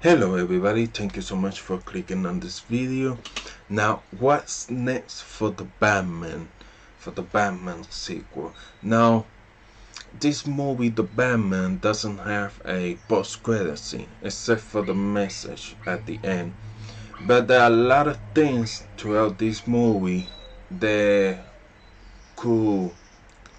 Hello everybody, thank you so much for clicking on this video. Now what's next for the Batman sequel? Now this movie, The Batman, doesn't have a post-credit scene except for the message at the end, but there are a lot of things throughout this movie that could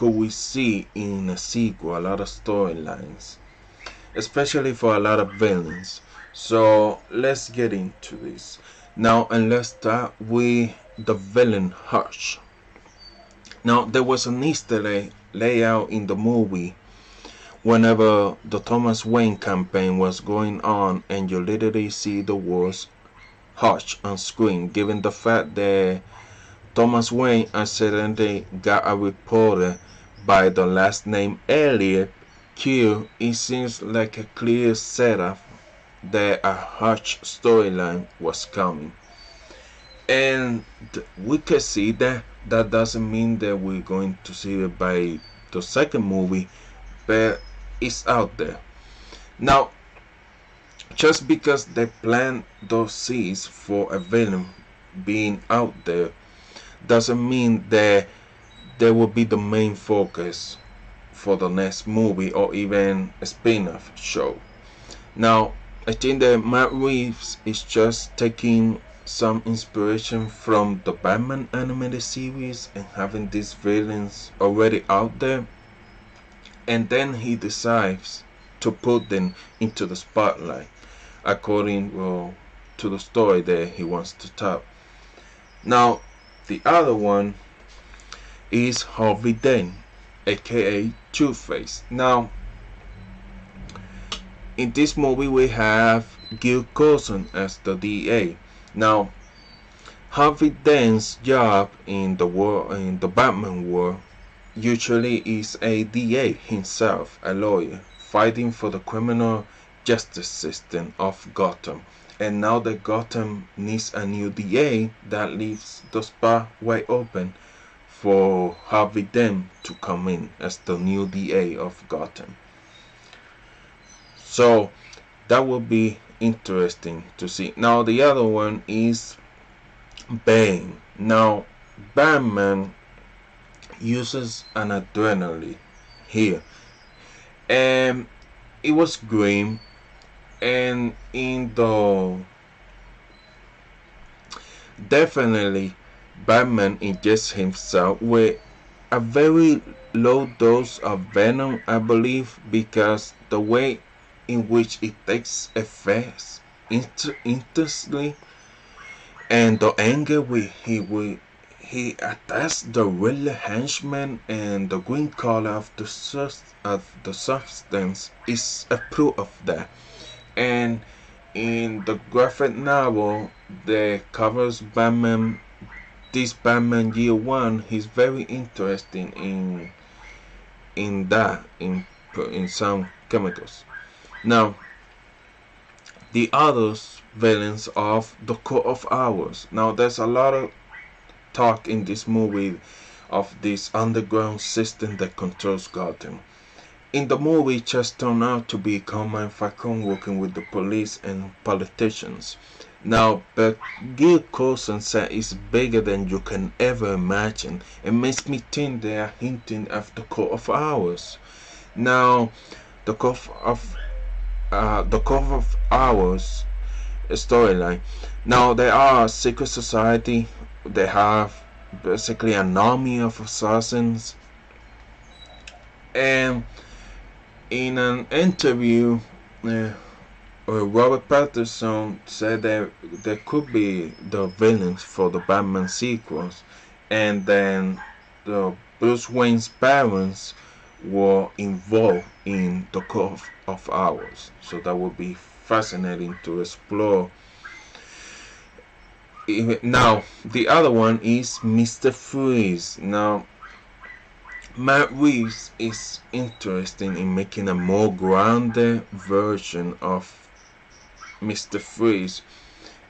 we see in a sequel, a lot of storylines, especially for a lot of villains. So let's get into this now, and let's start with the villain Hush. Now there was an Easter egg layout in the movie whenever the Thomas Wayne campaign was going on, and you literally see the words Hush on screen, given the fact that Thomas Wayne accidentally got a reporter by the last name Elliot killed. It seems like a clear setup that a Hutch storyline was coming. And we can see that. That doesn't mean that we're going to see it by the second movie, but it's out there. Now, just because they plant those seeds for a villain being out there doesn't mean that they will be the main focus for the next movie or even a spin-off show. Now, I think that Matt Reeves is just taking some inspiration from the Batman animated series and having these villains already out there, and then he decides to put them into the spotlight according to the story that he wants to tell. Now, the other one is Harvey Dent, aka Two-Face. Now, in this movie we have Gil Coulson as the DA. Now, Harvey Dent's job in the Batman world usually is a DA himself, a lawyer, fighting for the criminal justice system of Gotham. And now that Gotham needs a new DA, that leaves the spot wide open for Harvey Dent to come in as the new DA of Gotham. So that will be interesting to see. Now the other one is Bane. Now Batman uses an adrenaline here, and it was grim, and in the definitely Batman injects himself with a very low dose of venom, I believe, because the way in which it takes effect intensely, and the anger he attacks the real henchman, and the green color of the substance is a proof of that. And in the graphic novel that covers Batman, this Batman Year One, he's very interesting in that in some chemicals. Now, the others villains of the Court of Owls. Now, there's a lot of talk in this movie of this underground system that controls Gotham. In the movie, it just turned out to be Carmine Falcone working with the police and politicians. Now, but Gil Coulson said it's bigger than you can ever imagine. It makes me think they are hinting at the Court of Owls. Now, the Court of Owls storyline. Now, they are a secret society. They have basically an army of assassins. And in an interview, Robert Pattinson said that there could be the villains for the Batman sequels, and then the Bruce Wayne's parents were involved in the Court of Owls. So that would be fascinating to explore. Now, the other one is Mr. Freeze. Now, Matt Reeves is interested in making a more grounded version of Mr. Freeze,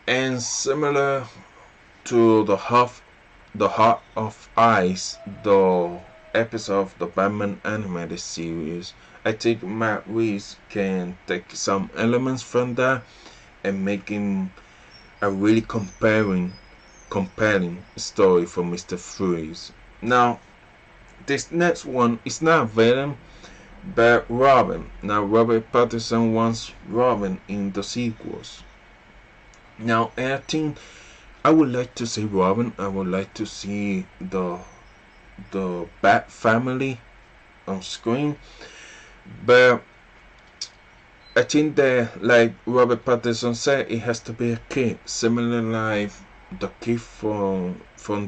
and similar to the Heart of Ice, the episode of the Batman animated series. I think Matt Reeves can take some elements from that and making a really compelling story for Mr. Freeze. Now, this next one is not villain, but Robin. Now, Robert Pattinson wants Robin in the sequels. Now, I think I would like to see Robin. I would like to see the Bat family on screen, but I think that, like Robert Pattinson said, it has to be a kid, similar like the kid from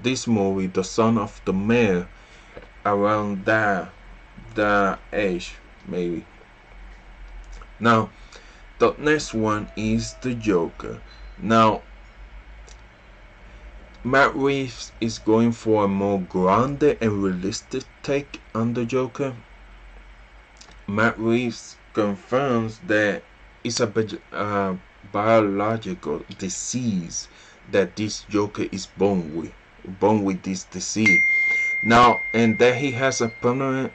this movie, the son of the mayor, around that age maybe. Now, the next one is the Joker. Now, Matt Reeves is going for a more grounded and realistic take on the Joker. Matt Reeves confirms that it's a biological disease that this Joker is born with this disease. Now, and that he has a permanent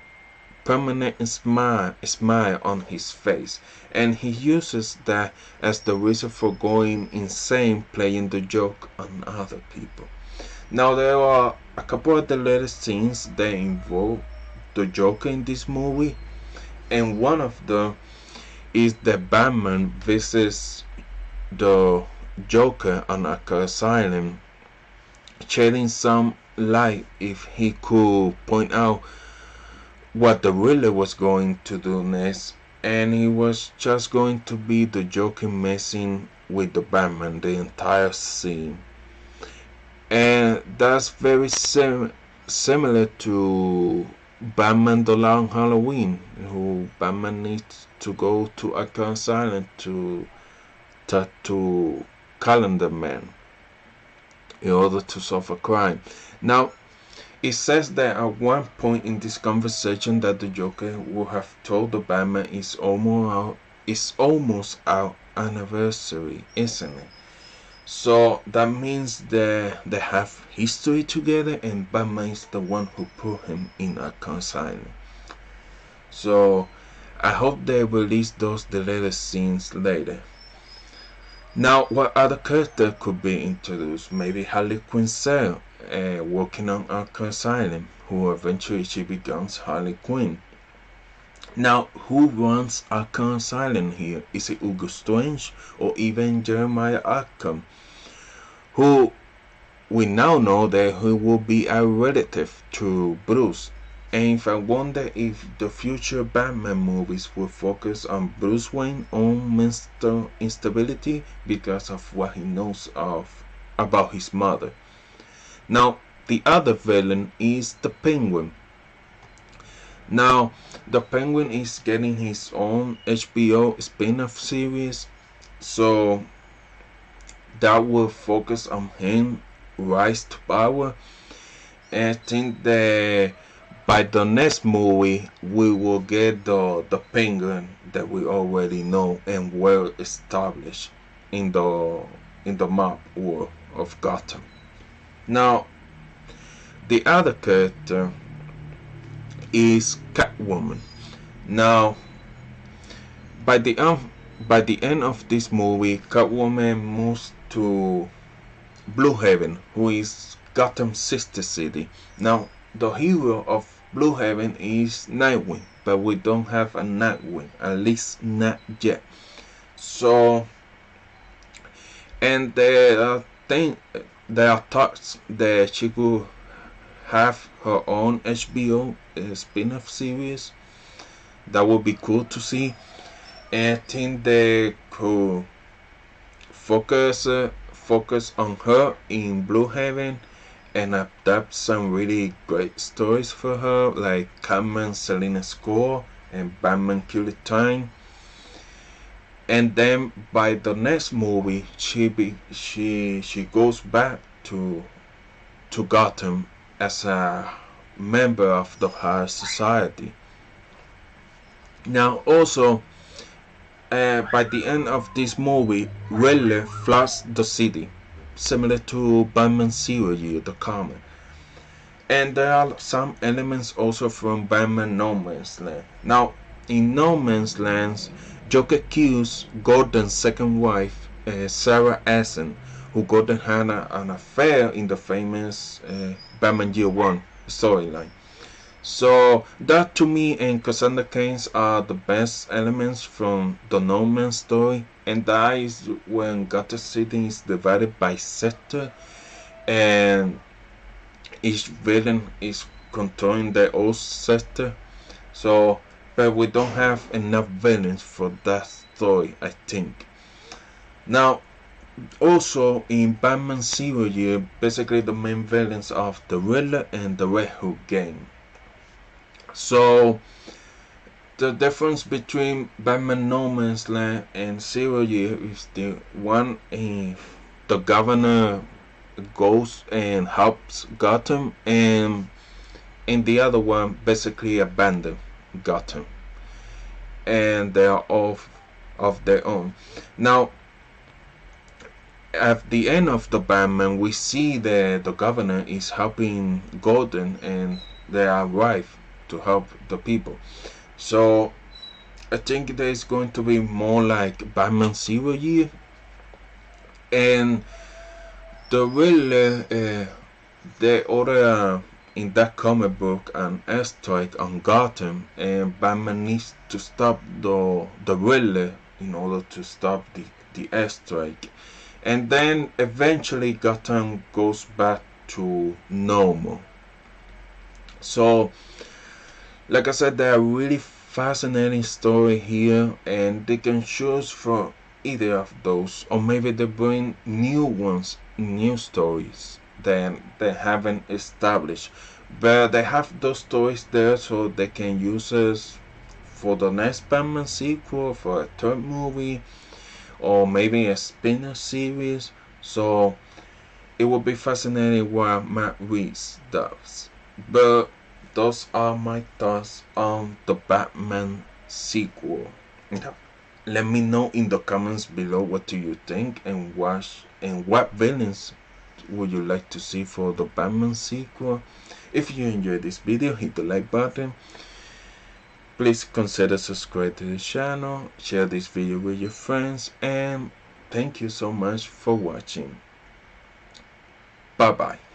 smile on his face, and he uses that as the reason for going insane, playing the joke on other people. Now, there are a couple of deleted scenes that involve the Joker in this movie, and one of them is that Batman visits the Joker on Arkham Asylum, shedding some light if he could point out what the Riddler was going to do next, and he was just going to be the Joker messing with the Batman the entire scene. And that's very similar to Batman the Long Halloween, who Batman needs to go to Arkham Asylum to talk to Calendar Man in order to solve a crime. Now, it says that at one point in this conversation that the Joker would have told the Batman it's almost our anniversary, isn't it? So that means that they have history together, and Batman is the one who put him in Arkham Asylum. So I hope they release those deleted scenes later. Now, what other character could be introduced? Maybe Harley Quinn working on Arkham Asylum, who eventually she becomes Harley Quinn. Now, who runs Arkham Asylum here? Is it Hugo Strange or even Jeremiah Arkham, who we now know that he will be a relative to Bruce? And if I wonder if the future Batman movies will focus on Bruce Wayne own mental instability because of what he knows about his mother. Now, the other villain is the Penguin. Now, the Penguin is getting his own HBO spin-off series, so that will focus on him rise to power. And I think that by the next movie we will get the Penguin that we already know and well established in the map world of Gotham. Now, the other character is Catwoman. Now, by the end of this movie, Catwoman moves to Blue Haven, who is Gotham's sister city. Now, the hero of Blue Haven is Nightwing, but we don't have a Nightwing, at least not yet. So, and there are thoughts that she could have her own HBO spin-off series. That would be cool to see. And I think they could focus on her in Blue Haven and adapt some really great stories for her, like Catman Selena Score and Batman Kill Time. And then by the next movie, she goes back to Gotham as a member of the High Society. Now, also, by the end of this movie, Riddler floods the city, similar to Batman Zero Year, the comic. And there are some elements also from Batman No Man's Land. Now, in No Man's Land, Joker kills Gordon's second wife, Sarah Essen, who Gordon had an affair in the famous Batman Year One storyline. So that to me and Cassandra Cain's are the best elements from the No Man story, and that is when Gotham City is divided by sector, and each villain is controlling their own sector. So, but we don't have enough villains for that story, I think. Now, also in Batman Zero Year, basically the main villains of the Riddler and the Red Hood gang. So the difference between Batman No Man's Land and Zero Year is the one the governor goes and helps Gotham, and in the other one basically abandoned Gotham, and they are off of their own. Now at the end of the Batman, we see that the governor is helping Gordon, and they arrive to help the people. So I think there's going to be more like Batman Zero Year, and the real they order in that comic book an airstrike on Gotham, and Batman needs to stop the Riddler in order to stop the airstrike, and then eventually Gotham goes back to normal. So like I said, there are really fascinating story here, and they can choose from either of those, or maybe they bring new ones, new stories that they haven't established, but they have those stories there so they can use us for the next Batman sequel, for a third movie, or maybe a spin-off series. So it will be fascinating what Matt Reeves does. But those are my thoughts on the Batman sequel. Let me know in the comments below what do you think, and what villains would you like to see for the Batman sequel. If you enjoyed this video, hit the like button. Please consider subscribing to the channel, share this video with your friends, and thank you so much for watching. Bye bye.